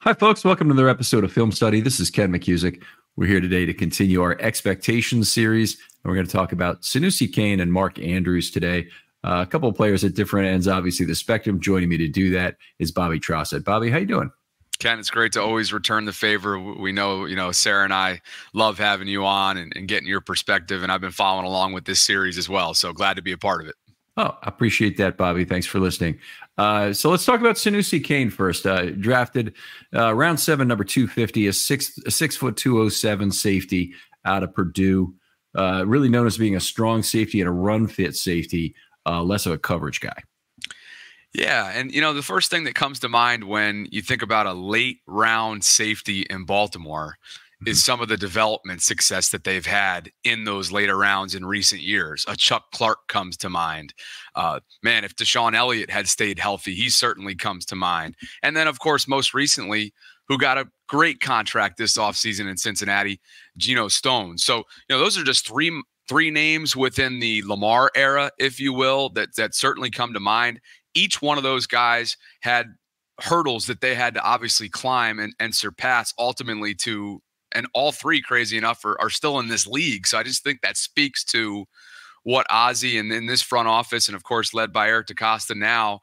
Hi, folks. Welcome to another episode of Film Study. This is Ken McCusick. We're here today to continue our Expectations series, and we're going to talk about Sanoussi Kane and Mark Andrews today. A couple of players at different ends, obviously, the spectrum. Joining me to do that is Bobby Trossett. Bobby, how you doing? Ken, it's great to always return the favor. We know, Sarah and I love having you on and getting your perspective, and I've been following along with this series as well, so glad to be a part of it. Oh, I appreciate that, Bobby. Thanks for listening. So let's talk about Sanoussi Kane first. Drafted round 7, number 250, a 6'2", 207 safety out of Purdue. Really known as being a strong safety and a run-fit safety, less of a coverage guy. Yeah, and the first thing that comes to mind when you think about a late round safety in Baltimore is some of the development success that they've had in those later rounds in recent years. A Chuck Clark comes to mind. Man, if Deshaun Elliott had stayed healthy, he certainly comes to mind. And then, of course, most recently, who got a great contract this offseason in Cincinnati, Geno Stone. So, those are just three names within the Lamar era, if you will, that certainly come to mind. Each one of those guys had hurdles that they had to obviously climb and surpass ultimately to, and all three, crazy enough, are still in this league. So I just think that speaks to what Ozzie and in this front office, and of course led by Eric DeCosta now,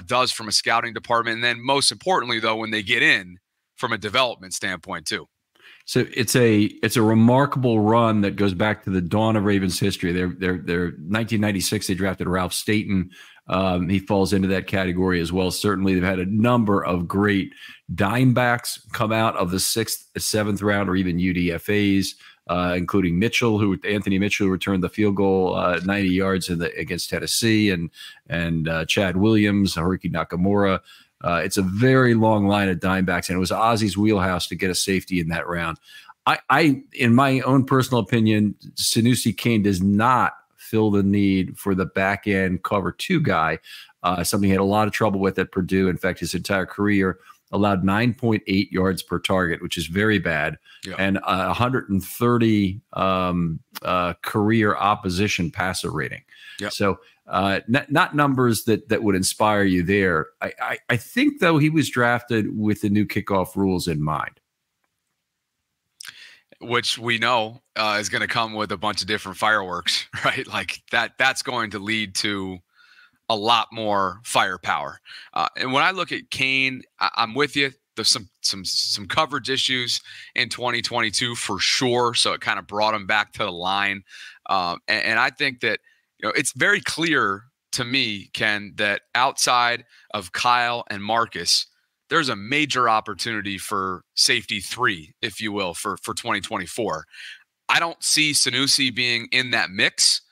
does from a scouting department. And then most importantly, though, when they get in from a development standpoint too. So it's a remarkable run that goes back to the dawn of Ravens history. They're 1996. They drafted Ralph Staten. He falls into that category as well. Certainly, they've had a number of great dime backs come out of the 6th, 7th round, or even UDFAs, including Anthony Mitchell, who returned the field goal 90 yards against Tennessee, and Chad Williams, Haruki Nakamura. It's a very long line of dime backs, and it was Ozzie's wheelhouse to get a safety in that round. I in my own personal opinion, Sanoussi Kane does not fill the need for the back end cover 2 guy, something he had a lot of trouble with at Purdue. In fact, his entire career allowed 9.8 yards per target, which is very bad, and 130 career opposition passer rating. So not numbers that would inspire you there. I think, though, he was drafted with the new kickoff rules in mind, which we know is going to come with a bunch of different fireworks, right? Like that's going to lead to a lot more firepower. And when I look at Kane, I'm with you. There's some coverage issues in 2022 for sure. So it kind of brought him back to the line. And I think that, it's very clear to me, Ken, that outside of Kyle and Marcus, there's a major opportunity for safety 3, if you will, for 2024. I don't see Sanoussi being in that mix.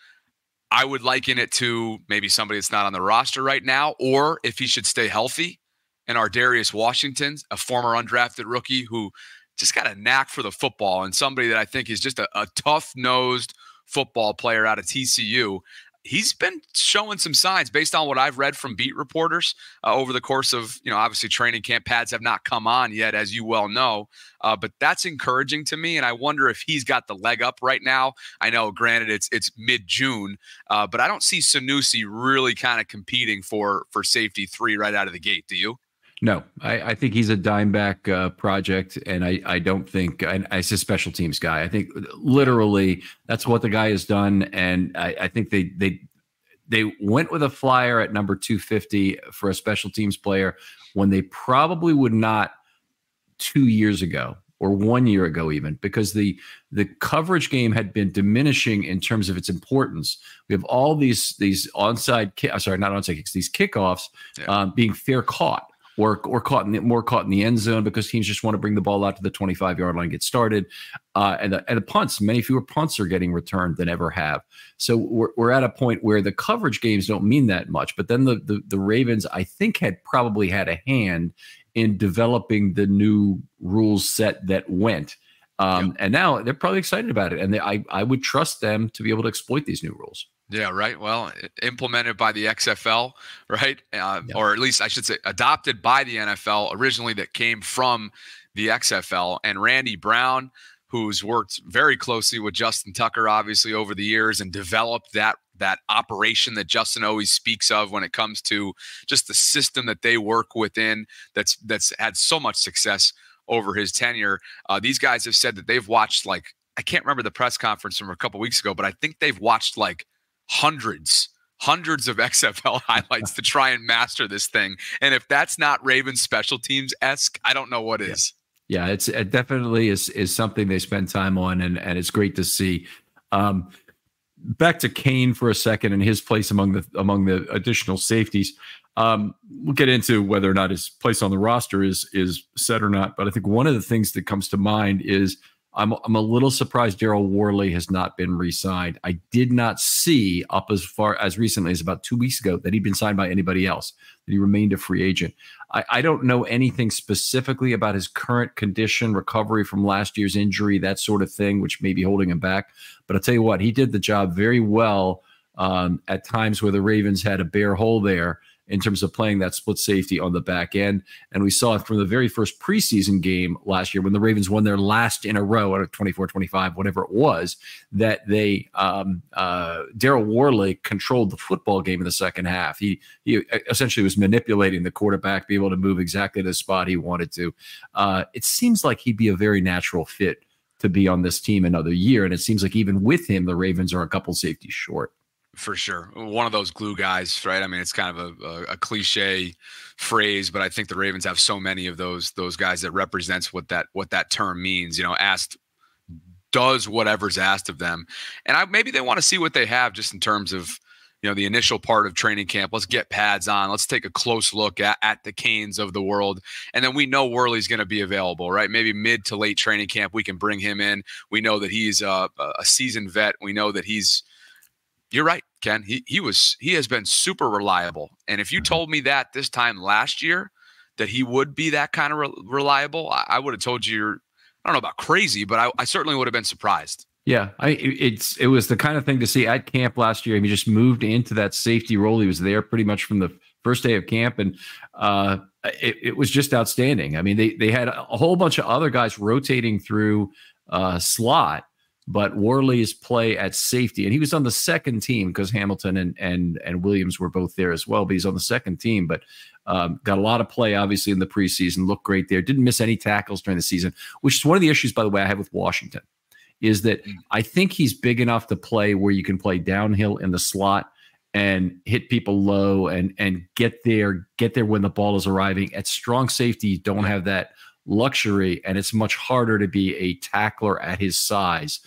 I would liken it to maybe somebody that's not on the roster right now, or if he should stay healthy, and Ardarius Washington, a former undrafted rookie who just got a knack for the football, and somebody that I think is just a tough-nosed football player out of TCU. He's been showing some signs based on what I've read from beat reporters over the course of, obviously training camp. Pads have not come on yet, as you well know, but that's encouraging to me. And I wonder if he's got the leg up right now. I know, granted, it's mid-June, but I don't see Sanoussi really kind of competing for safety 3 right out of the gate. Do you? No, I think he's a dime back project, and I don't think he's a special teams guy. I think literally that's what the guy has done, and I think they went with a flyer at number 250 for a special teams player when they probably would not 2 years ago or 1 year ago even, because the coverage game had been diminishing in terms of its importance. We have all these onside not onside kicks, these kickoffs being fair caught. Or caught in the end zone because teams just want to bring the ball out to the 25-yard line, get started, and the punts. Many fewer punts are getting returned than ever have. So we're at a point where the coverage games don't mean that much. But then the Ravens, I think, had probably had a hand in developing the new rules set that went, and now they're probably excited about it. And I would trust them to be able to exploit these new rules. Yeah, right. Well, implemented by the XFL, right? Or at least I should say adopted by the NFL originally, that came from the XFL. And Randy Brown, who's worked very closely with Justin Tucker, obviously, over the years and developed that that operation that Justin always speaks of when it comes to just the system that they work within that's had so much success over his tenure. These guys have said that they've watched, like, I can't remember the press conference from a couple weeks ago, but I think they've watched like hundreds of XFL highlights to try and master this thing. And if that's not Ravens special teams-esque, I don't know what is. Yeah, it definitely is something they spend time on, and it's great to see. Back to Kane for a second and his place among the additional safeties. We'll get into whether or not his place on the roster is set or not. But I think one of the things that comes to mind is I'm a little surprised Daryl Worley has not been re-signed. I did not see up as far as recently as about 2 weeks ago that he'd been signed by anybody else, that he remained a free agent. I don't know anything specifically about his current condition, recovery from last year's injury, that sort of thing, which may be holding him back. But I'll tell you what, he did the job very well at times where the Ravens had a bare hole there in terms of playing that split safety on the back end. And we saw it from the very first preseason game last year when the Ravens won their last in a row at 24-25, whatever it was, that they Daryl Worley controlled the football game in the second half. He essentially was manipulating the quarterback, be able to move exactly the spot he wanted to. It seems like he'd be a very natural fit to be on this team another year. And it seems like even with him, the Ravens are a couple safeties short. For sure. One of those glue guys, right? I mean, it's kind of a cliche phrase, but I think the Ravens have so many of those guys that represents what that term means, does whatever's asked of them. And maybe they want to see what they have just in terms of, the initial part of training camp. Let's get pads on. Let's take a close look at the Canes of the world. And then we know Worley's going to be available, right? Maybe mid to late training camp, we can bring him in. We know that he's a seasoned vet. We know that you're right, Ken. He has been super reliable. And if you told me that this time last year that he would be that kind of reliable, I would have told you I don't know about crazy, but I certainly would have been surprised. Yeah, it was the kind of thing to see at camp last year. He just moved into that safety role. He was there pretty much from the first day of camp, and it was just outstanding. I mean, they had a whole bunch of other guys rotating through slot, but Worley's play at safety, and he was on the second team because Hamilton and Williams were both there as well, but he's on the second team, but got a lot of play, obviously, in the preseason, looked great there, didn't miss any tackles during the season, which is one of the issues, by the way, I have with Washington, is that I think he's big enough to play where you can play downhill in the slot and hit people low and get there when the ball is arriving. At strong safety, you don't have that luxury, and it's much harder to be a tackler at his size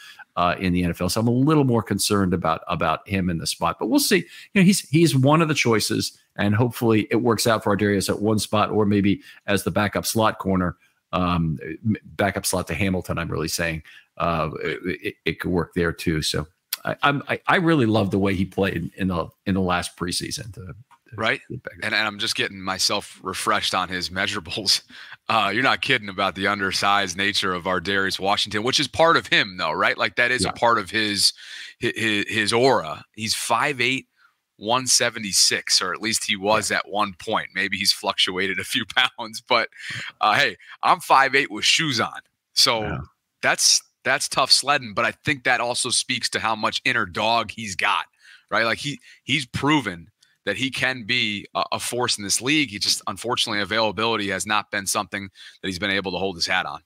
in the NFL. So I'm a little more concerned about him in the spot, but we'll see. He's one of the choices, and hopefully it works out for Ardarius at one spot, or maybe as the backup slot corner, backup slot to Hamilton. I'm really saying it could work there too. So I really love the way he played in the last preseason. Right. And I'm just getting myself refreshed on his measurables. You're not kidding about the undersized nature of Ardarius Washington, which is part of him though, right? Like that is a part of his aura. He's 5'8", 176, or at least he was at one point. Maybe he's fluctuated a few pounds, but hey, I'm 5'8" with shoes on. So that's tough sledding. But I think that also speaks to how much inner dog he's got, right? Like he's proven that he can be a force in this league. He just, unfortunately, availability has not been something that he's been able to hold his hat on.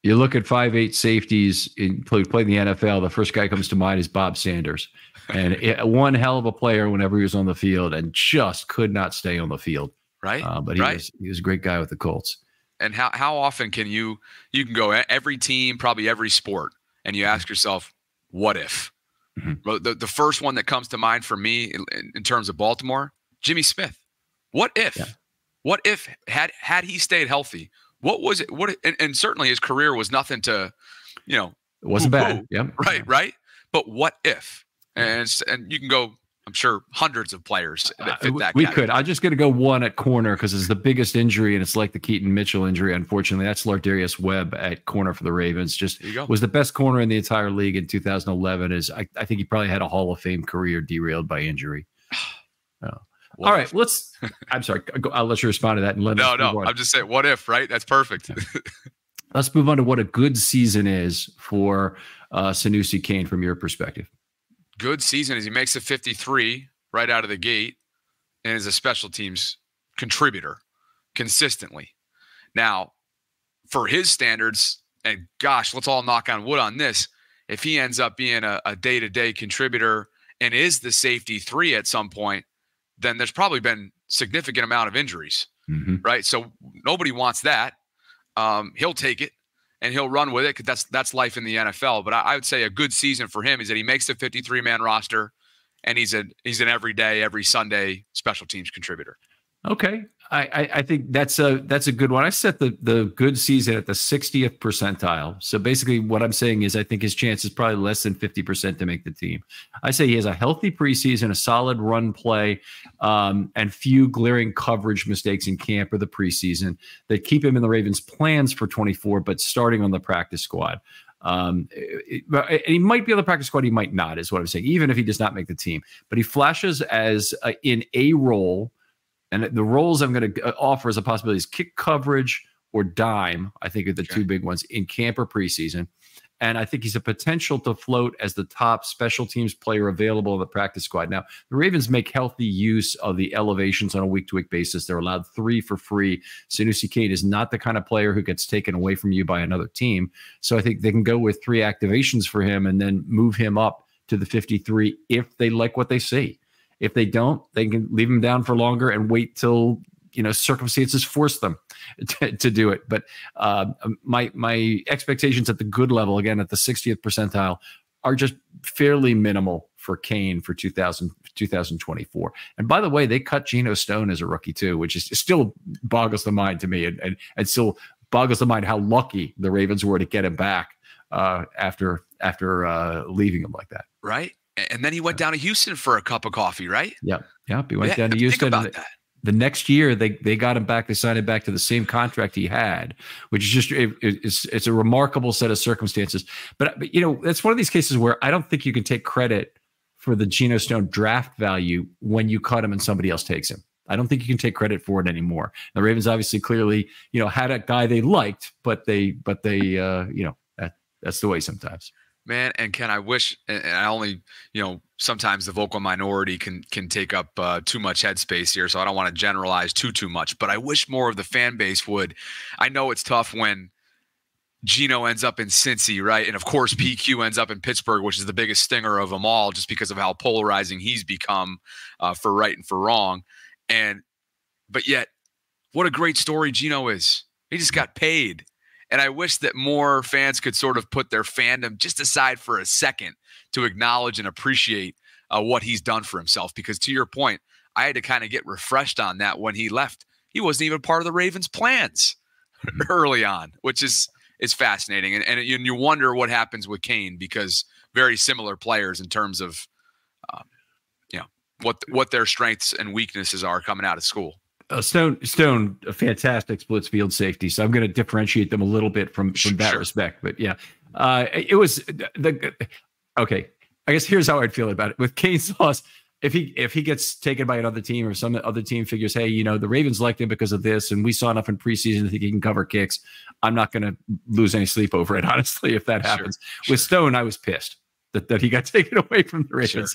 You look at 5'8" safeties played in the NFL. The first guy comes to mind is Bob Sanders, and one hell of a player whenever he was on the field, and just could not stay on the field. Right, but he was a great guy with the Colts. And how often can you can go every team, probably every sport, and you ask yourself, what if? Mm-hmm. The first one that comes to mind for me in terms of Baltimore, Jimmy Smith. What if? Yeah. What if had he stayed healthy? What was it? And certainly his career was nothing to, it wasn't bad. Yeah. Right. But what if? And you can go, I'm sure, hundreds of players that fit that we category. Could. I'm just going to go one at corner because it's the biggest injury, and it's like the Keaton Mitchell injury. Unfortunately, that's Lardarius Webb at corner for the Ravens. Just was the best corner in the entire league in 2011. I think he probably had a Hall of Fame career derailed by injury. All right, I'm sorry. I'll let you respond to that. And I'm just saying, what if? Right? That's perfect. Let's move on to what a good season is for Sanoussi Kane from your perspective. good season is he makes a 53 right out of the gate and is a special teams contributor consistently. Now, for his standards, and gosh, let's all knock on wood on this, if he ends up being a day-to-day contributor and is the safety 3 at some point, then there's probably been significant amount of injuries, right? So nobody wants that. He'll take it and he'll run with it because that's life in the NFL. But I would say a good season for him is that he makes the 53-man roster and he's an everyday, every Sunday special teams contributor. Okay. I think that's a good one. I set the good season at the 60th percentile. So basically what I'm saying is I think his chance is probably less than 50% to make the team. I say he has a healthy preseason, a solid run play, and few glaring coverage mistakes in camp or the preseason that keep him in the Ravens' plans for 24, but starting on the practice squad. He might be on the practice squad, he might not, is what I'm saying, even if he does not make the team. But he flashes as in a role. And the roles I'm going to offer as a possibility is kick coverage or dime, I think are the two big ones in camp or preseason. And I think he's a potential to float as the top special teams player available in the practice squad. Now, the Ravens make healthy use of the elevations on a week-to-week basis. They're allowed 3 for free. Sanoussi Kane is not the kind of player who gets taken away from you by another team. So I think they can go with 3 activations for him and then move him up to the 53 if they like what they see. If they don't, they can leave him down for longer and wait till circumstances force them to do it. But my expectations at the good level, again at the 60th percentile, are just fairly minimal for Kane for 2024. And by the way, they cut Geno Stone as a rookie too, which is still boggles the mind to me, and still boggles the mind how lucky the Ravens were to get him back after leaving him like that. Right. And then he went down to Houston for a cup of coffee, right? Yep. He went down to Houston. Think about that. The next year, they got him back. They signed him back to the same contract he had, which is just it's a remarkable set of circumstances. But it's one of these cases where I don't think you can take credit for the Geno Stone draft value when you cut him and somebody else takes him. I don't think you can take credit for it anymore. The Ravens obviously clearly had a guy they liked, but they that's the way sometimes. Man, and Ken, I wish, and I only, sometimes the vocal minority can take up too much headspace here, so I don't want to generalize too much, but I wish more of the fan base would. I know it's tough when Geno ends up in Cincy, right? And of course, PQ ends up in Pittsburgh, which is the biggest stinger of them all, just because of how polarizing he's become for right and for wrong. But yet, what a great story Geno is. He just got paid. And I wish that more fans could sort of put their fandom just aside for a second to acknowledge and appreciate what he's done for himself. Because to your point, I had to kind of get refreshed on that when he left. He wasn't even part of the Ravens' plans early on, which is fascinating. And you wonder what happens with Kane, because very similar players in terms of what their strengths and weaknesses are coming out of school. Stone, a fantastic splits field safety. So I'm going to differentiate them a little bit from that respect. But yeah, it was okay. I guess here's how I'd feel about it with Kane's loss. If he gets taken by another team, or some other team figures, hey, the Ravens liked him because of this, and we saw enough in preseason to think he can cover kicks, I'm not going to lose any sleep over it, honestly, if that happens. With Stone, I was pissed that he got taken away from the Ravens.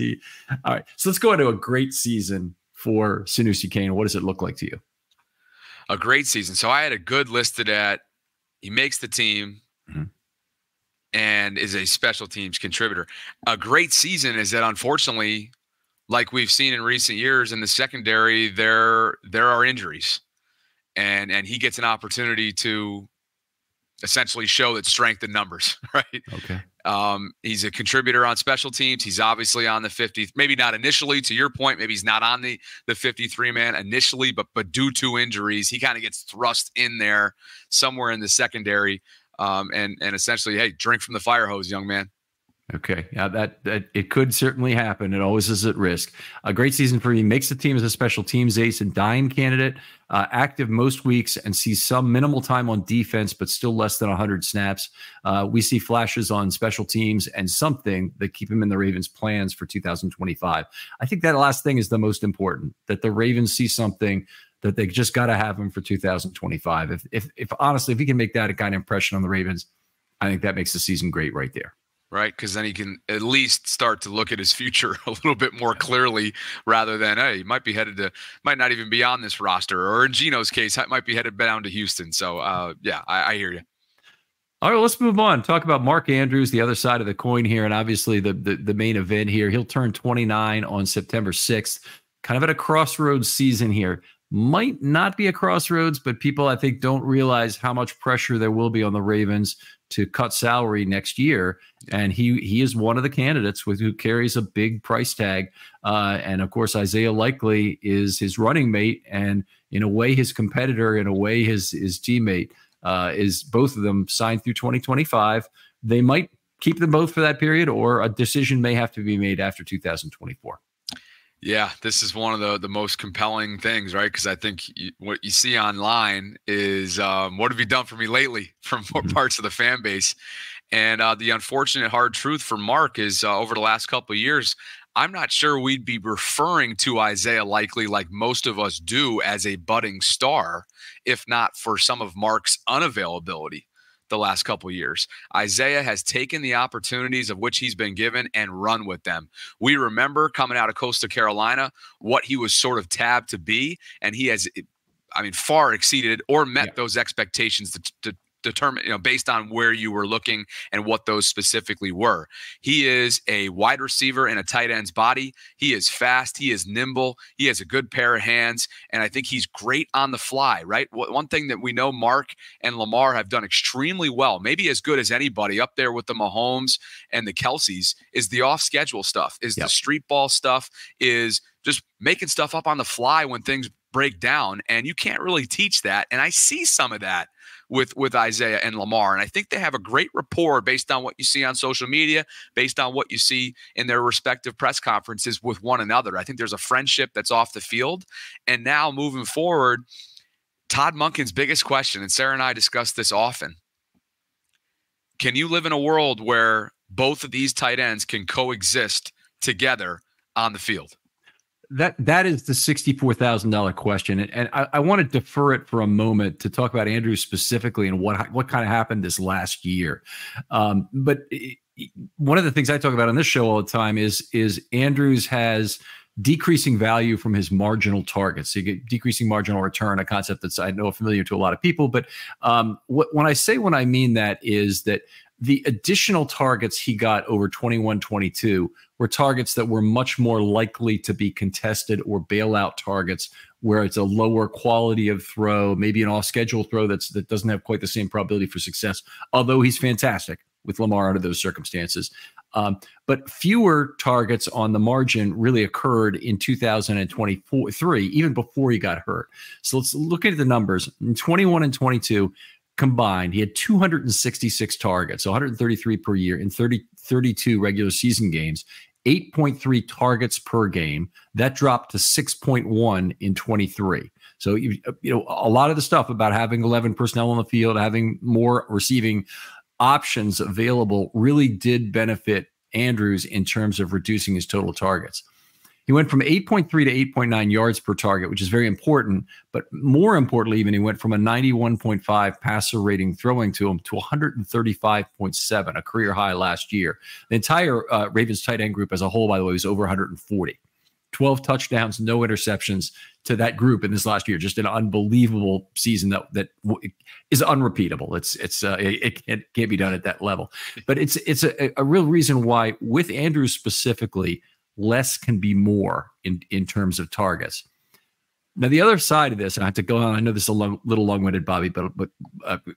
All right, so let's go into a great season for Sanoussi Kane. What does it look like to you? A great season. So I had a good listed at he makes the team and is a special teams contributor. A great season is that, unfortunately, like we've seen in recent years in the secondary, there are injuries, and he gets an opportunity to essentially show that strength in numbers, right? Okay. He's a contributor on special teams. He's obviously on the 50, maybe not initially, to your point, maybe he's not on the 53-man initially, but due to injuries, he kind of gets thrust in there somewhere in the secondary. And essentially, hey, drink from the fire hose, young man. Okay. Yeah, that it could certainly happen. It always is at risk. A great season for him. Makes the team as a special teams ace and dime candidate. Active most weeks and sees some minimal time on defense, but still less than 100 snaps. We see flashes on special teams and something that keep him in the Ravens' plans for 2025. I think that last thing is the most important, that the Ravens see something that they just got to have him for 2025. If honestly, if he can make that a kind of impression on the Ravens, I think that makes the season great right there. right? Because then he can at least start to look at his future a little bit more clearly, rather than, hey, he might be headed to, might not even be on this roster, or in Gino's case, might be headed down to Houston. So, yeah, I hear you. All right, let's move on. Talk about Mark Andrews, the other side of the coin here, and obviously the main event here. He'll turn 29 on September 6th. Kind of at a crossroads season here. Might not be a crossroads, but people, I think, don't realize how much pressure there will be on the Ravens to cut salary next year. And he is one of the candidates who carries a big price tag. And, of course, Isaiah Likely is his running mate and, in a way, his competitor, in a way, his teammate. Is both of them signed through 2025. They might keep them both for that period, or a decision may have to be made after 2024. Yeah, this is one of the most compelling things, right? Because I think what you see online is, what have you done for me lately from parts of the fan base? And the unfortunate hard truth for Mark is over the last couple of years, I'm not sure we'd be referring to Isaiah Likely like most of us do as a budding star, if not for some of Mark's unavailability the last couple of years. Isaiah has taken the opportunities of which he's been given and run with them. We remember coming out of Coastal Carolina, what he was sort of tabbed to be, and he has, I mean, far exceeded or met those expectations to determine, based on where you were looking and what those specifically were. He is a wide receiver in a tight end's body. He is fast. He is nimble. He has a good pair of hands. And I think he's great on the fly, right? One thing that we know Mark and Lamar have done extremely well, maybe as good as anybody up there with the Mahomes and the Kelseys, is the off-schedule stuff, is the street ball stuff, is just making stuff up on the fly when things break down. And you can't really teach that. And I see some of that with Isaiah and Lamar. And I think they have a great rapport based on what you see on social media, based on what you see in their respective press conferences with one another. I think there's a friendship that's off the field. And now moving forward, Todd Monken's biggest question, and Sarah and I discuss this often, can you live in a world where both of these tight ends can coexist together on the field? That is the $64,000 question, and I want to defer it for a moment to talk about Andrews specifically and what kind of happened this last year. But one of the things I talk about on this show all the time is Andrews has decreasing value from his marginal targets. So you get decreasing marginal return, a concept that's I know familiar to a lot of people. But when I mean that is that the additional targets he got over 21-22 were targets that were much more likely to be contested or bailout targets, where it's a lower quality of throw, maybe an off-schedule throw that doesn't have quite the same probability for success, although he's fantastic with Lamar under those circumstances. But fewer targets on the margin really occurred in 2023, even before he got hurt. So let's look at the numbers. In 21 and 22, combined, he had 266 targets, so 133 per year in 32 regular season games, 8.3 targets per game. That dropped to 6.1 in 23. So, a lot of the stuff about having 11 personnel on the field, having more receiving options available really did benefit Andrews in terms of reducing his total targets. He went from 8.3 to 8.9 yards per target, which is very important. But more importantly, even, he went from a 91.5 passer rating throwing to him to 135.7, a career high last year. The entire Ravens tight end group as a whole, by the way, was over 140. 12 touchdowns, no interceptions to that group in this last year. Just an unbelievable season that is unrepeatable. It can't be done at that level. But it's a real reason why, with Andrews specifically, less can be more in terms of targets. Now, the other side of this, and I have to go on, I know this is a little long-winded, Bobby, but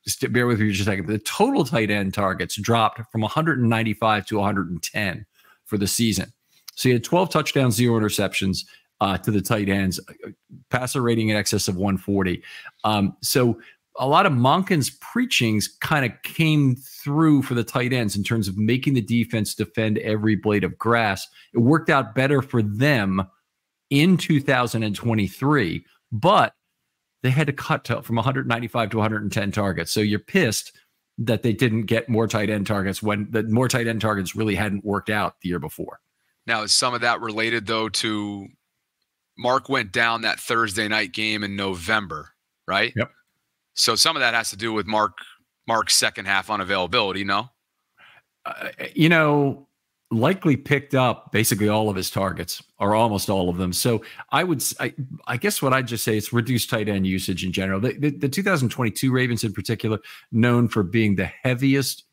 just bear with me just a second. The total tight end targets dropped from 195 to 110 for the season. So he had 12 touchdowns, 0 interceptions to the tight ends, passer rating in excess of 140. So a lot of Monken's preachings kind of came through for the tight ends in terms of making the defense defend every blade of grass. It worked out better for them in 2023, but they had to cut from 195 to 110 targets. So you're pissed that they didn't get more tight end targets when the more tight end targets really hadn't worked out the year before. Now, is some of that related, though, to Mark went down that Thursday night game in November, right? Yep. So some of that has to do with Mark's second half unavailability, no? You know, likely picked up basically all of his targets or almost all of them. So I guess what I'd just say is reduced tight end usage in general. The 2022 Ravens in particular, known for being the heaviest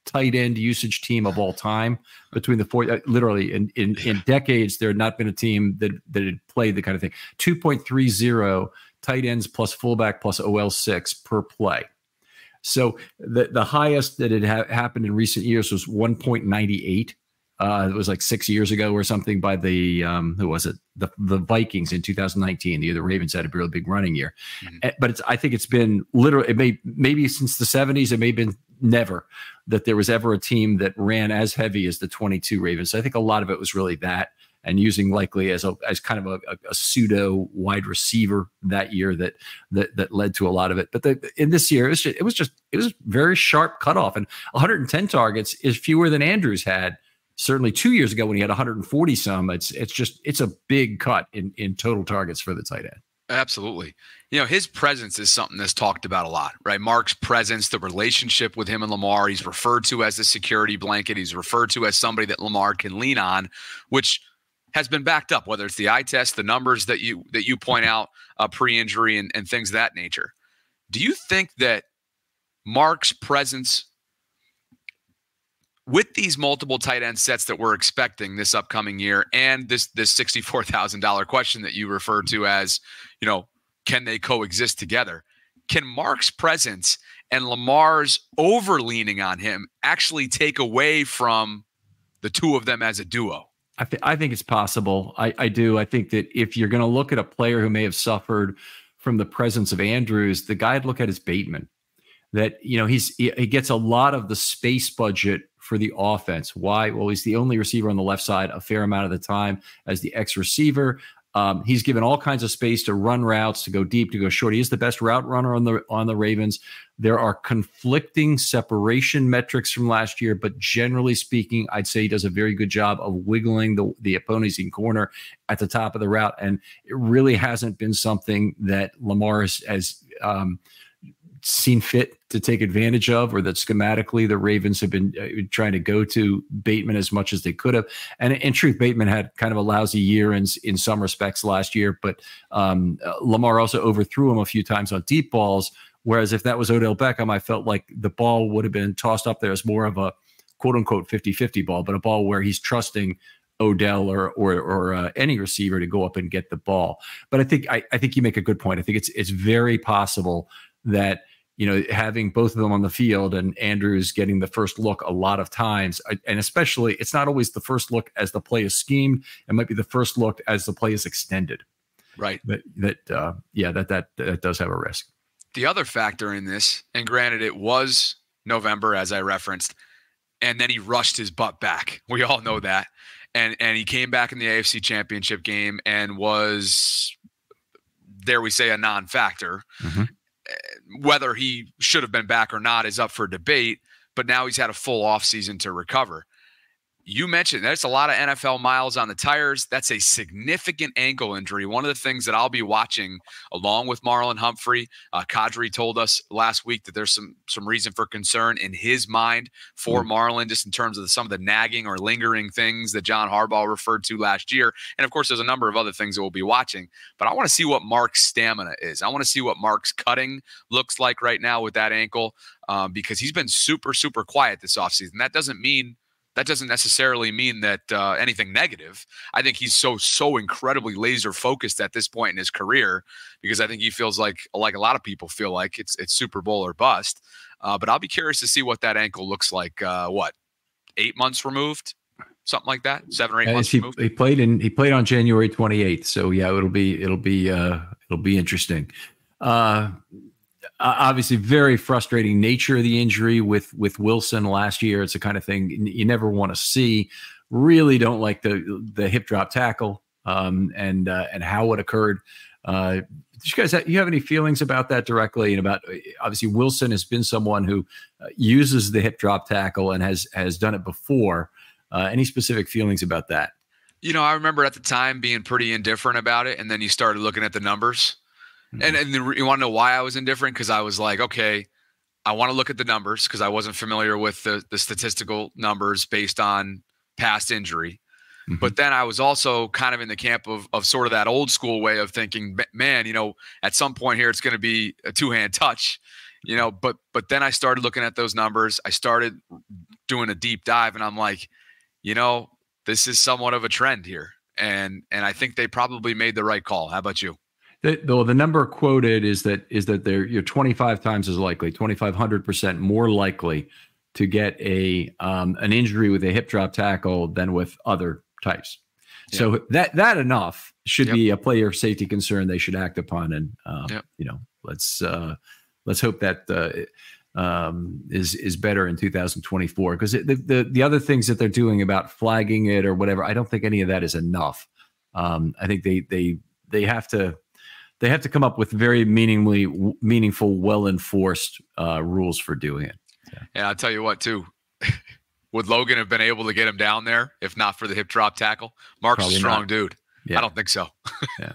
tight end usage team of all time between the four, literally in decades, there had not been a team that had played the kind of thing. 2.30 tight ends plus fullback plus OL6 per play. So the highest that had happened in recent years was 1.98. It was like 6 years ago or something by the who was it? The Vikings in 2019. The Ravens had a really big running year, but I think it's been literally maybe since the 70s. It may have been never that there was ever a team that ran as heavy as the 22 Ravens. So I think a lot of it was really that, and using likely as kind of a pseudo wide receiver that year that led to a lot of it. But in this year, it was very sharp cutoff, and 110 targets is fewer than Andrews had. Certainly 2 years ago when he had 140 some. It's a big cut in total targets for the tight end. Absolutely. You know, his presence is something that's talked about a lot, right? Mark's presence, the relationship with him and Lamar, he's referred to as the security blanket. He's referred to as somebody that Lamar can lean on, which has been backed up, whether it's the eye test, the numbers that you point out pre-injury and things of that nature. Do you think that Mark's presence with these multiple tight end sets that we're expecting this upcoming year, and this $64,000 question that you referred to as, you know, can they coexist together? Can Mark's presence and Lamar's overleaning on him actually take away from the two of them as a duo? I think it's possible. I do. I think that if you're going to look at a player who may have suffered from the presence of Andrews, the guy I'd look at is Bateman. That, you know, he gets a lot of the space budget for the offense. Why? Well, he's the only receiver on the left side a fair amount of the time as the X receiver. He's given all kinds of space to run routes, to go deep, to go short. He is the best route runner on the Ravens. There are conflicting separation metrics from last year, but generally speaking, I'd say he does a very good job of wiggling the opposing corner at the top of the route. And it really hasn't been something that Lamar has seen fit to take advantage of, or that schematically the Ravens have been trying to go to Bateman as much as they could have. And in truth, Bateman had kind of a lousy year in some respects last year, but Lamar also overthrew him a few times on deep balls. Whereas if that was Odell Beckham, I felt like the ball would have been tossed up there as more of a quote unquote 50-50 ball, but a ball where he's trusting Odell or any receiver to go up and get the ball. But I think you make a good point. I think it's very possible that, you know, having both of them on the field and Andrews getting the first look a lot of times, and especially it's not always the first look as the play is schemed. It might be the first look as the play is extended. Right. That does have a risk. The other factor in this, and granted it was November, as I referenced, and then he rushed his butt back. We all know that. And he came back in the AFC Championship game and was, dare we say, a non-factor. Mm-hmm. Whether he should have been back or not is up for debate, but now he's had a full offseason to recover. You mentioned there's a lot of NFL miles on the tires. That's a significant ankle injury. One of the things that I'll be watching along with Marlon Humphrey, Kadri told us last week that there's some reason for concern in his mind for Marlon, just in terms of some of the nagging or lingering things that John Harbaugh referred to last year. And of course, there's a number of other things that we'll be watching, but I want to see what Mark's stamina is. I want to see what Mark's cutting looks like right now with that ankle, because he's been super, super quiet this offseason. That doesn't necessarily mean that anything negative. I think he's so incredibly laser focused at this point in his career, because I think he feels like a lot of people feel like it's Super Bowl or bust. But I'll be curious to see what that ankle looks like. 8 months removed, something like that, 7 or 8 months removed. He played on January 28th. So yeah, it'll be interesting. Obviously, very frustrating nature of the injury with Wilson last year. It's the kind of thing you never want to see. Really don't like the hip drop tackle and how it occurred. Did you guys you have any feelings about that directly? And about, obviously, Wilson has been someone who uses the hip drop tackle and has done it before. Any specific feelings about that? You know, I remember at the time being pretty indifferent about it, and then you started looking at the numbers. And you want to know why I was indifferent? Because I was like, okay, I want to look at the numbers because I wasn't familiar with the statistical numbers based on past injury. Mm-hmm. But then I was also kind of in the camp of sort of that old school way of thinking, man, at some point here, it's going to be a two-hand touch, but then I started looking at those numbers. I started doing a deep dive, and I'm like, this is somewhat of a trend here. And I think they probably made the right call. How about you? The number quoted is that you're 25 times as likely, 2,500% more likely to get an injury with a hip drop tackle than with other types. Yep. So that enough should be a player safety concern they should act upon. And let's hope that is better in 2024, because the other things that they're doing about flagging it or whatever, I don't think any of that is enough. I think they have to come up with very meaningful, well enforced rules for doing it. And I'll tell you what, too. Would Logan have been able to get him down there if not for the hip drop tackle? Mark's probably a strong dude. Yeah. I don't think so. Yeah.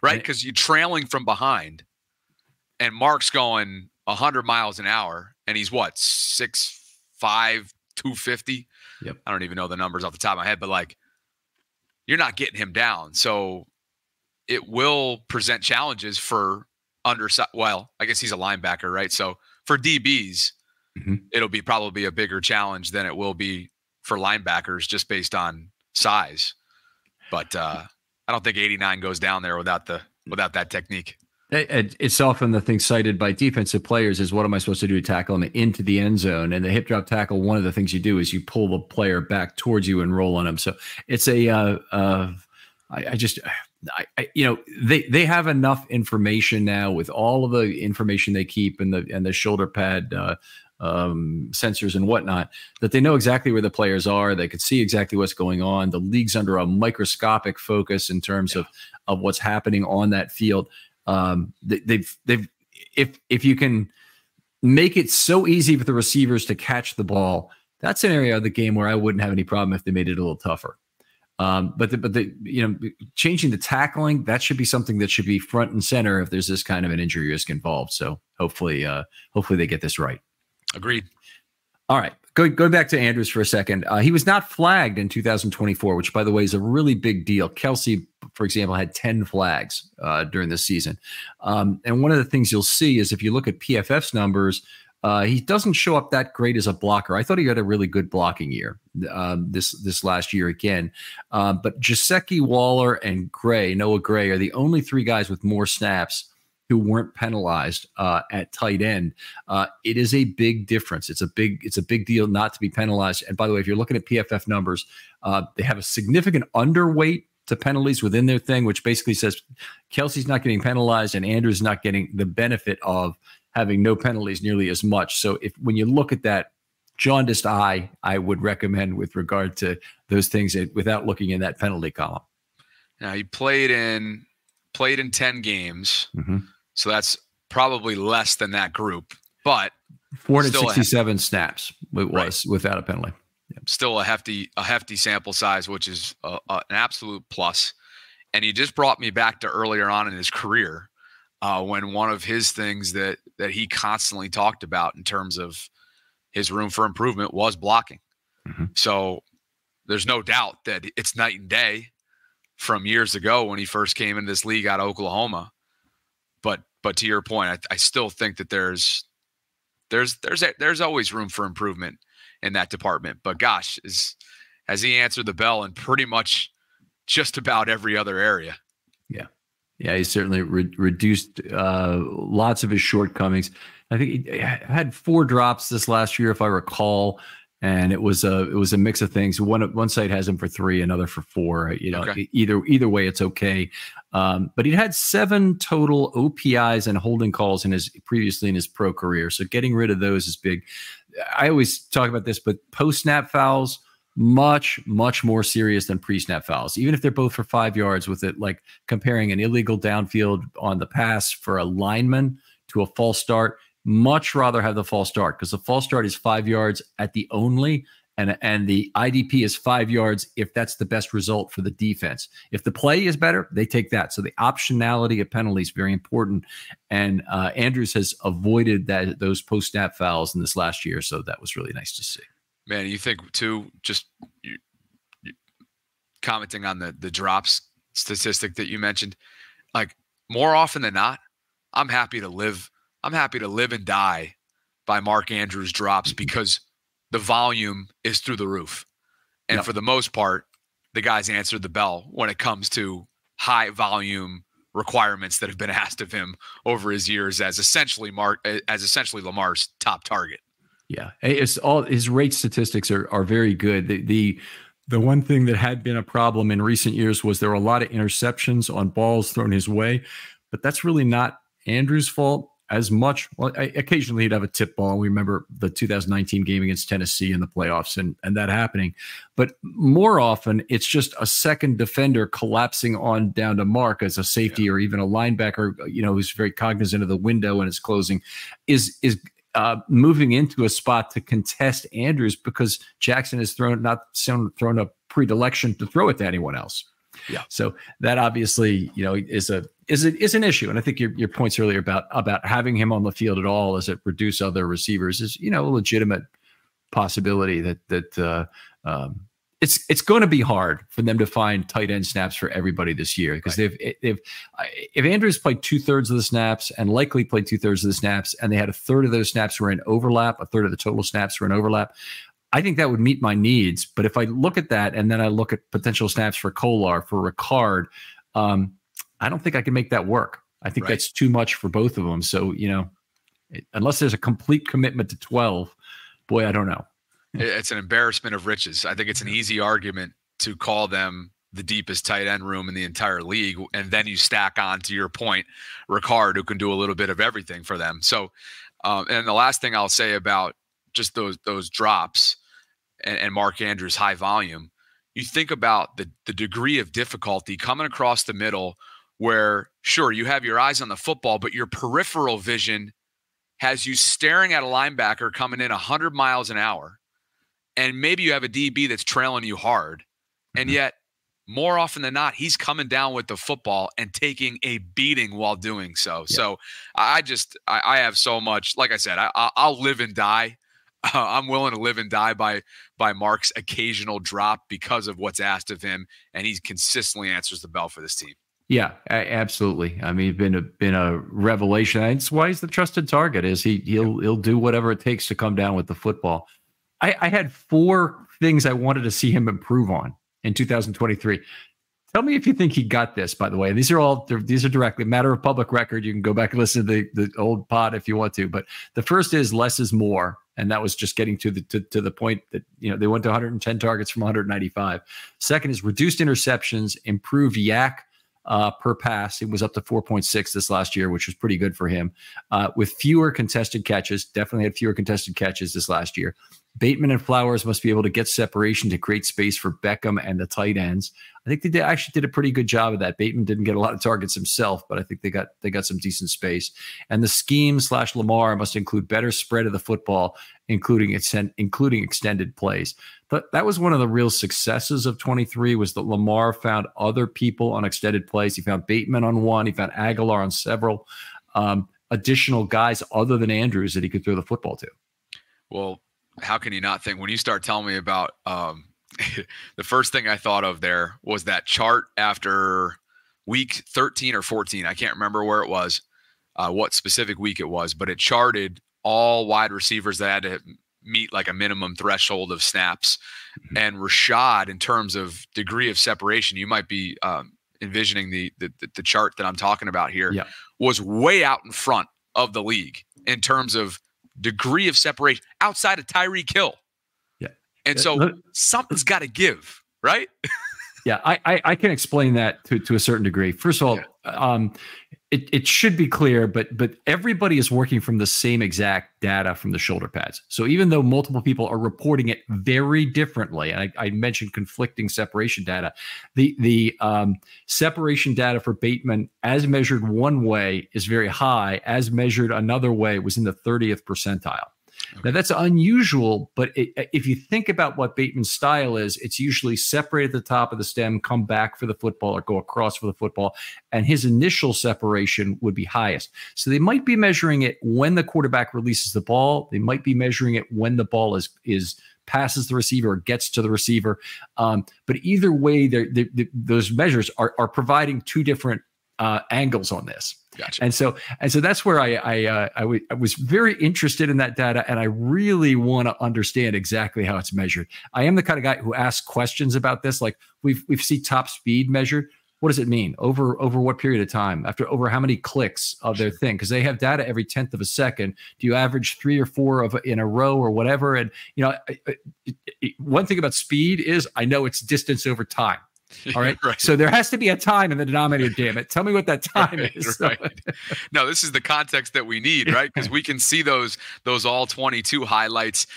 Right? Because you're trailing from behind, and Mark's going 100 miles an hour, and he's what, 6'5", 250? Yep. I don't even know the numbers off the top of my head, but you're not getting him down. So it will present challenges for underside. Well, I guess he's a linebacker, right? So for DBs, it'll be probably a bigger challenge than it will be for linebackers just based on size. But I don't think 89 goes down there without that technique. It's often the thing cited by defensive players is, what am I supposed to do to tackle him into the end zone? And the hip drop tackle, one of the things you do is you pull the player back towards you and roll on him. So it's they have enough information now with all of the information they keep and the shoulder pad sensors and whatnot, that they know exactly where the players are. They could see exactly what's going on. The league's under a microscopic focus in terms of what's happening on that field. If you can make it so easy for the receivers to catch the ball, that's an area of the game where I wouldn't have any problem if they made it a little tougher. But changing the tackling, that should be something that should be front and center if there's this kind of an injury risk involved. So hopefully they get this right. Agreed. All right. Go back to Andrews for a second. He was not flagged in 2024, which, by the way, is a really big deal. Kelsey, for example, had 10 flags during this season. And one of the things you'll see is if you look at PFF's numbers, he doesn't show up that great as a blocker. I thought he had a really good blocking year this last year again. But Gesicki, Waller, and Noah Gray are the only three guys with more snaps who weren't penalized at tight end. It is a big difference. It's a big deal not to be penalized. And by the way, if you're looking at PFF numbers, they have a significant underweight to penalties within their thing, which basically says Kelsey's not getting penalized and Andrews not getting the benefit of having no penalties nearly as much. So when you look at that jaundiced eye, I would recommend with regard to those things without looking in that penalty column. Now, he played in 10 games. Mm-hmm. So that's probably less than that group, but 467 snaps it was without a penalty. Yep. Still a hefty sample size, which is an absolute plus. And he just brought me back to earlier on in his career when one of his things that he constantly talked about in terms of his room for improvement was blocking. Mm-hmm. So there's no doubt that it's night and day from years ago when he first came into this league out of Oklahoma. But to your point, I still think that there's always room for improvement in that department. But gosh, has he answered the bell in pretty much just about every other area? Yeah, he certainly reduced lots of his shortcomings. I think he had 4 drops this last year, if I recall, and it was a mix of things. One site has him for 3, another for 4. Okay. Either way, it's okay. But he had 7 total OPIs and holding calls previously in his pro career. So getting rid of those is big. I always talk about this, but post-snap fouls, much, much more serious than pre-snap fouls, even if they're both for 5 yards, with it like comparing an illegal downfield on the pass for a lineman to a false start. Much rather have the false start, because the false start is 5 yards at the only, And the IDP is 5 yards if that's the best result for the defense. If the play is better, they take that. So the optionality of penalties is very important. And Andrews has avoided those post-snap fouls in this last year. So that was really nice to see. Man, you think too, just you commenting on the drops statistic that you mentioned, like more often than not, I'm happy to live and die by Mark Andrews drops because the volume is through the roof. And for the most part, the guys answered the bell when it comes to high volume requirements that have been asked of him over his years as essentially Lamar's top target. Yeah. It's all his rate statistics are very good. The one thing that had been a problem in recent years was there were a lot of interceptions on balls thrown his way, but that's really not Andrews' fault as much. Well, occasionally he'd have a tip ball. We remember the 2019 game against Tennessee in the playoffs and that happening. But more often, it's just a second defender collapsing on down to Mark as a safety or even a linebacker, who's very cognizant of the window and is closing, is moving into a spot to contest Andrews because Jackson has thrown a predilection to throw it to anyone else. Yeah. So that obviously, is an issue. And I think your points earlier about having him on the field at all as it reduce other receivers is, a legitimate possibility that it's going to be hard for them to find tight end snaps for everybody this year because if Andrews played 2/3 of the snaps and likely played 2/3 of the snaps and they had a third of those snaps were in overlap, a third of the total snaps were in overlap, I think that would meet my needs. But if I look at that and then I look at potential snaps for Kolar, for Ricard, I don't think I can make that work. I think that's too much for both of them. So, unless there's a complete commitment to 12, boy, I don't know. It's an embarrassment of riches. I think it's an easy argument to call them the deepest tight end room in the entire league. And then you stack on, to your point, Ricard, who can do a little bit of everything for them. So, and the last thing I'll say about just those drops and Mark Andrews' high volume, you think about the degree of difficulty coming across the middle where, sure, you have your eyes on the football, but your peripheral vision has you staring at a linebacker coming in 100 miles an hour. And maybe you have a DB that's trailing you hard. And yet, more often than not, he's coming down with the football and taking a beating while doing so. Yeah. So I have so much, like I said, I'll live and die. I'm willing to live and die by Mark's occasional drop because of what's asked of him. And he consistently answers the bell for this team. Yeah, absolutely. I mean, been a revelation. That's why he's the trusted target. He'll do whatever it takes to come down with the football. I had 4 things I wanted to see him improve on in 2023. Tell me if you think he got this, by the way. These are directly matter of public record. You can go back and listen to the old pod if you want to. But the first is less is more. And that was just getting to the point that, they went to 110 targets from 195. Second is reduced interceptions, improved yak per pass. It was up to 4.6 this last year, which was pretty good for him. With fewer contested catches, definitely had fewer contested catches this last year. Bateman and Flowers must be able to get separation to create space for Beckham and the tight ends. I think they actually did a pretty good job of that. Bateman didn't get a lot of targets himself, but I think they got some decent space. And the scheme / Lamar must include better spread of the football, including extended plays. But that was one of the real successes of 23 was that Lamar found other people on extended plays. He found Bateman on one. He found Aguilar on several additional guys other than Andrews that he could throw the football to. Well, how can you not think when you start telling me about the first thing I thought of there was that chart after week 13 or 14. I can't remember where it was, what specific week it was, but it charted all wide receivers that had to meet like a minimum threshold of snaps. And Rashad, in terms of degree of separation, you might be envisioning the chart that I'm talking about here, was way out in front of the league in terms of degree of separation outside of Tyreek Hill. Yeah. And so something's got to give, right? Yeah, I can explain that to a certain degree. First of all, it should be clear, but everybody is working from the same exact data from the shoulder pads. So even though multiple people are reporting it very differently, and I mentioned conflicting separation data, the separation data for Bateman as measured one way is very high, as measured another way was in the 30th percentile. Now, that's unusual, but if you think about what Bateman's style is, it's usually separate at the top of the stem, come back for the football, or go across for the football, and his initial separation would be highest. So they might be measuring it when the quarterback releases the ball. They might be measuring it when the ball is passes the receiver or gets to the receiver. But either way, those measures are providing two different angles on this. Gotcha. And so that's where I was very interested in that data, and I really want to understand exactly how it's measured. I am the kind of guy who asks questions about this. Like we've seen top speed measured. What does it mean? Over what period of time? Over how many clicks of their thing? Because they have data every 10th of a second. Do you average 3 or 4 in a row or whatever? And one thing about speed is I know it's distance over time. All right. Right. So there has to be a time in the denominator, damn it. Tell me what that time is. Right. No, this is the context that we need, right? Because we can see those all 22 highlights,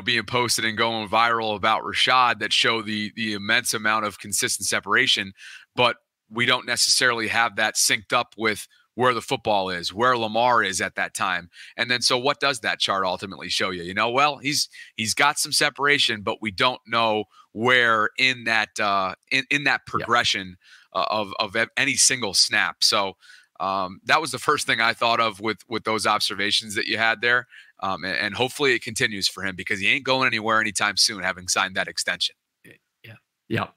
being posted and going viral about Rashad that show the immense amount of consistent separation, but we don't necessarily have that synced up with where the football is, where Lamar is at that time. And then, so what does that chart ultimately show you? Well, he's got some separation, but we don't know where in that progression of any single snap. So that was the first thing I thought of with those observations that you had there. And hopefully it continues for him, because he ain't going anywhere anytime soon, having signed that extension. Yeah.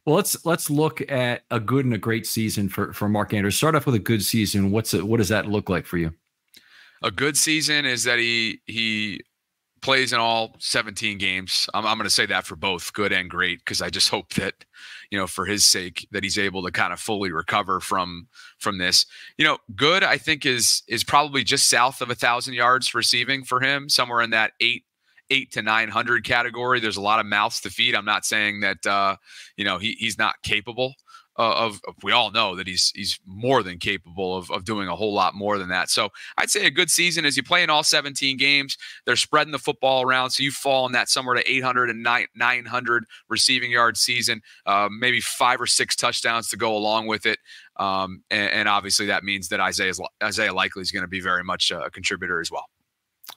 Well, let's look at a good and a great season for Mark Andrews. Start off with a good season. What does that look like for you? A good season is that he plays in all 17 games. I'm going to say that for both good and great, because I just hope that, for his sake, that he's able to kind of fully recover from this. Good, I think, is probably just south of 1,000 yards receiving for him, somewhere in that 8 to 900 category. There's a lot of mouths to feed. I'm not saying that he's not capable of. We all know that he's more than capable of doing a whole lot more than that. So I'd say a good season is you play in all 17 games. They're spreading the football around, so you fall in that somewhere to 800 and 900 receiving yard season. Maybe 5 or 6 touchdowns to go along with it. And obviously that means that Isaiah Likely is going to be very much a contributor as well.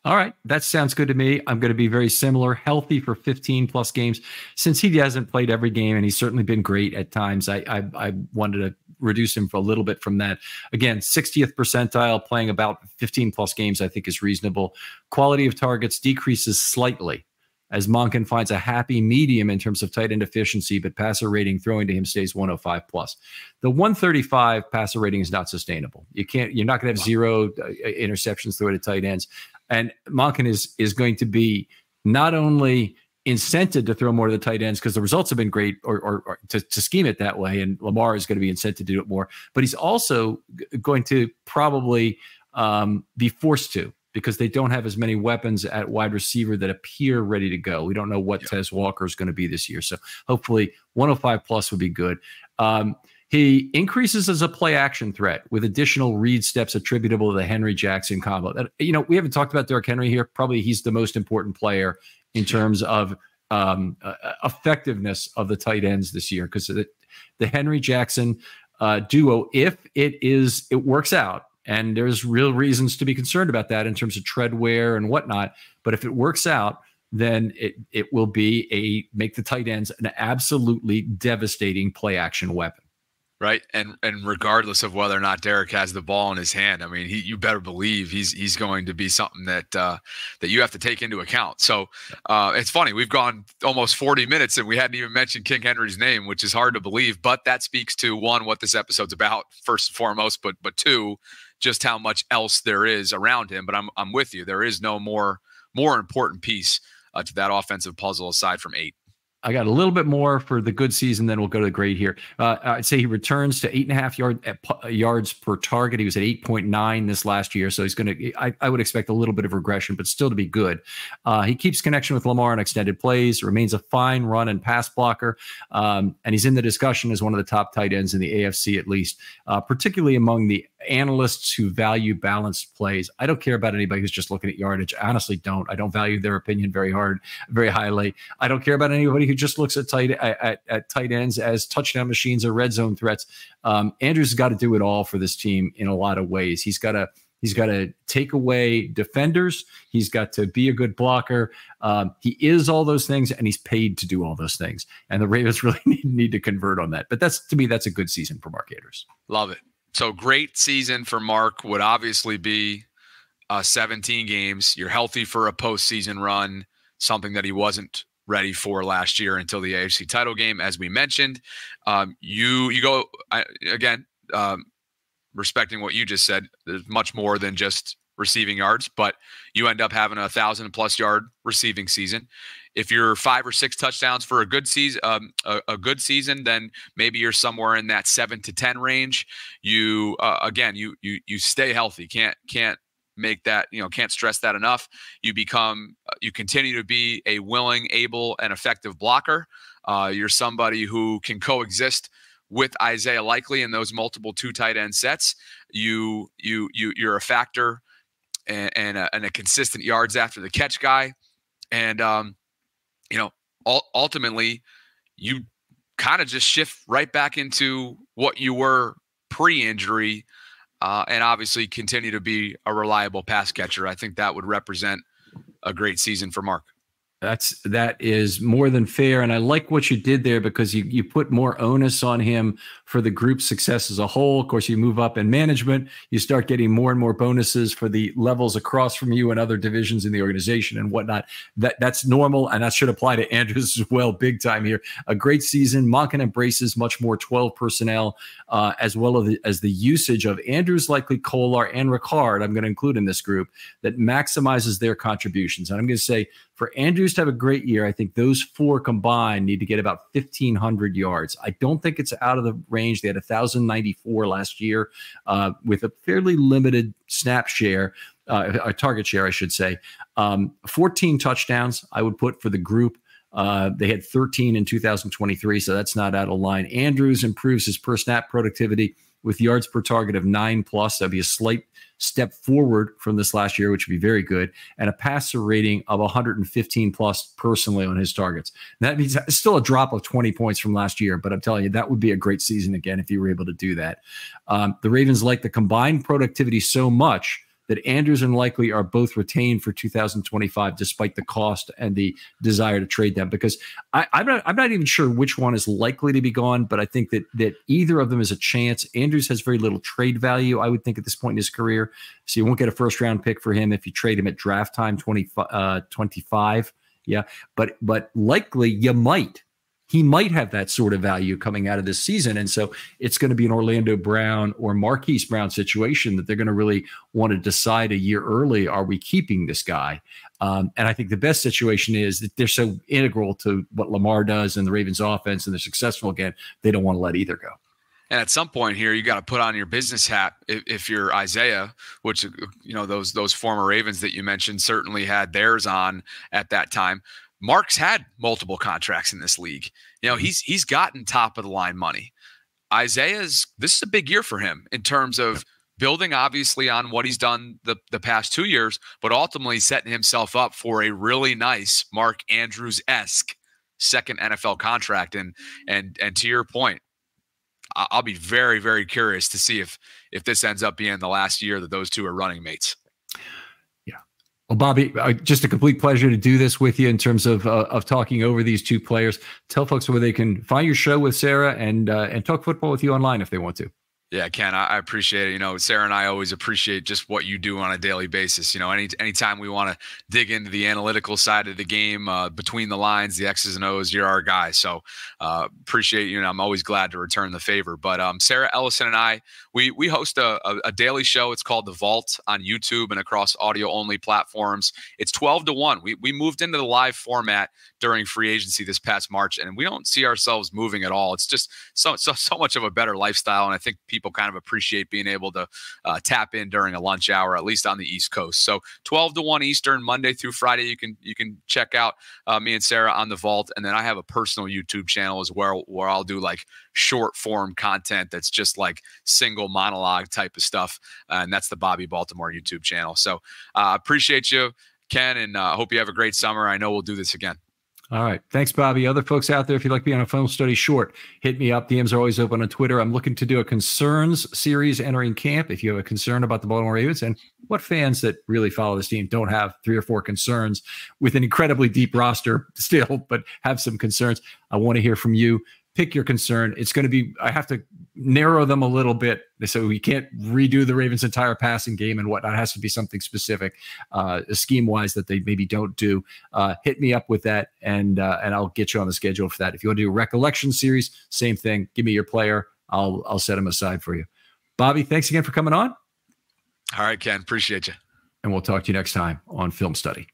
All right. That sounds good to me. I'm going to be very similar, healthy for 15 plus games. Since he hasn't played every game, and he's certainly been great at times, I wanted to reduce him for a little bit from that. Again, 60th percentile, playing about 15 plus games, I think is reasonable. Quality of targets decreases slightly as Monken finds a happy medium in terms of tight end efficiency, but passer rating throwing to him stays 105 plus. The 135 passer rating is not sustainable. You're not going to have 0 interceptions thrown to tight ends. And Monken is going to be not only incented to throw more to the tight ends because the results have been great, or to scheme it that way, and Lamar is going to be incented to do it more, but he's also going to probably be forced to, because they don't have as many weapons at wide receiver that appear ready to go. We don't know what Tez Walker is going to be this year. So hopefully 105 plus would be good. He increases as a play action threat with additional read steps attributable to the Henry Jackson combo. We haven't talked about Derrick Henry here. Probably he's the most important player in terms of effectiveness of the tight ends this year, because the Henry Jackson duo, if it works out, and there's real reasons to be concerned about that in terms of tread wear and whatnot, but if it works out, then it will be make the tight ends an absolutely devastating play action weapon. Right. And regardless of whether or not Derrick has the ball in his hand, I mean, you better believe he's going to be something that you have to take into account. So it's funny. We've gone almost 40 minutes and we hadn't even mentioned King Henry's name, which is hard to believe. But that speaks to, one, what this episode's about, first and foremost, but two, just how much else there is around him. But I'm with you. There is no more important piece to that offensive puzzle aside from 8. I got a little bit more for the good season, then we'll go to the great here. I'd say he returns to 8.5 yards per target. He was at 8.9 this last year, so he's going to. I would expect a little bit of regression, but still to be good. He keeps connection with Lamar on extended plays, remains a fine run and pass blocker, and he's in the discussion as one of the top tight ends in the AFC, at least, particularly among the analysts who value balanced plays. I don't care about anybody who's just looking at yardage. I honestly don't. I don't value their opinion very highly. I don't care about anybody who just looks at tight ends as touchdown machines or red zone threats. Andrews has got to do it all for this team in a lot of ways. He's got to He's got to take away defenders. He's got to be a good blocker. He is all those things, and he's paid to do all those things. And the Ravens really need to convert on that. But to me, that's a good season for Mark Andrews. Love it. So great season for Mark would obviously be 17 games. You're healthy for a postseason run, something that he wasn't ready for last year until the AFC title game, as we mentioned. You go again. Respecting what you just said, there's much more than just receiving yards, but you end up having 1,000+ yard receiving season. If you're 5 or 6 touchdowns for a good season, then maybe you're somewhere in that 7 to 10 range. You stay healthy. Can't make that, can't stress that enough. You continue to be a willing, able, and effective blocker. You're somebody who can coexist with Isaiah Likely in those multiple 2 tight end sets. You're a factor and a consistent yards after the catch guy. And, ultimately you kind of just shift right back into what you were pre-injury, and obviously continue to be a reliable pass catcher. I think that would represent a great season for Mark. That is more than fair. And I like what you did there, because you put more onus on him for the group's success as a whole. Of course, you move up in management, you start getting more and more bonuses for the levels across from you and other divisions in the organization and whatnot. That's normal, and that should apply to Andrews as well, big time here. A great season. Monken embraces much more 12 personnel, as well as the usage of Andrews, Likely, Kolar, and Ricard, I'm going to include in this group, that maximizes their contributions. And I'm going to say, for Andrews to have a great year, I think those 4 combined need to get about 1,500 yards. I don't think it's out of the range. They had 1,094 last year, with a fairly limited snap share, a target share, I should say. 14 touchdowns I would put for the group. They had 13 in 2023, so that's not out of line. Andrews improves his per snap productivity with yards per target of 9+. That'd be a slight step forward from this last year, which would be very good, and a passer rating of 115+ personally on his targets. And that means it's still a drop of 20 points from last year, but I'm telling you, that would be a great season again if you were able to do that. The Ravens like the combined productivity so much that Andrews and Likely are both retained for 2025, despite the cost and the desire to trade them. Because I'm not even sure which one is likely to be gone, but I think that either of them is a chance. Andrews has very little trade value, I would think, at this point in his career. So you won't get a first-round pick for him if you trade him at draft time 25. Yeah, but Likely you might. He might have that sort of value coming out of this season. And so it's going to be an Orlando Brown or Marquise Brown situation that they're going to really want to decide a year early, are we keeping this guy? And I think the best situation is that they're so integral to what Lamar does and the Ravens offense, and they're successful again, they don't want to let either go. And at some point here, you got to put on your business hat if you're Isaiah, which, those former Ravens that you mentioned certainly had theirs on at that time. Mark's had multiple contracts in this league. He's gotten top of the line money. This is a big year for him in terms of building, obviously, on what he's done the past 2 years, but ultimately setting himself up for a really nice Mark Andrews-esque second NFL contract. And to your point, I'll be very, very curious to see if this ends up being the last year that those two are running mates. Well, Bobby, just a complete pleasure to do this with you in terms of talking over these two players. Tell folks where they can find your show with Sarah and talk football with you online if they want to. Yeah, Ken, I appreciate it. Sarah and I always appreciate just what you do on a daily basis. Anytime we want to dig into the analytical side of the game, between the lines, the X's and O's, you're our guy. So appreciate you, and I'm always glad to return the favor. But Sarah Ellison and I, we host a daily show. It's called The Vault on YouTube and across audio-only platforms. It's 12 to 1. We moved into the live format during free agency this past March, and we don't see ourselves moving at all. It's just so much of a better lifestyle, and I think people kind of appreciate being able to tap in during a lunch hour, at least on the East Coast. So 12 to 1 Eastern, Monday through Friday, you can check out me and Sarah on The Vault. And then I have a personal YouTube channel as well, where I'll do like short form content that's just like single monologue type of stuff. And that's the Bobby Baltimore YouTube channel. So appreciate you, Ken, and hope you have a great summer. I know we'll do this again. All right. Thanks, Bobby. Other folks out there, if you'd like to be on a film study short, hit me up. DMs are always open on Twitter. I'm looking to do a concerns series entering camp. If you have a concern about the Baltimore Ravens, and what fans that really follow this team don't have 3 or 4 concerns with an incredibly deep roster still, but have some concerns, I want to hear from you. Pick your concern. It's going to be, I have to narrow them a little bit. So we can't redo the Ravens' entire passing game and whatnot. It has to be something specific, scheme-wise, that they maybe don't do. Hit me up with that, and I'll get you on the schedule for that. If you want to do a recollection series, same thing. Give me your player. I'll set him aside for you. Bobby, thanks again for coming on. All right, Ken. Appreciate you. And we'll talk to you next time on Film Study.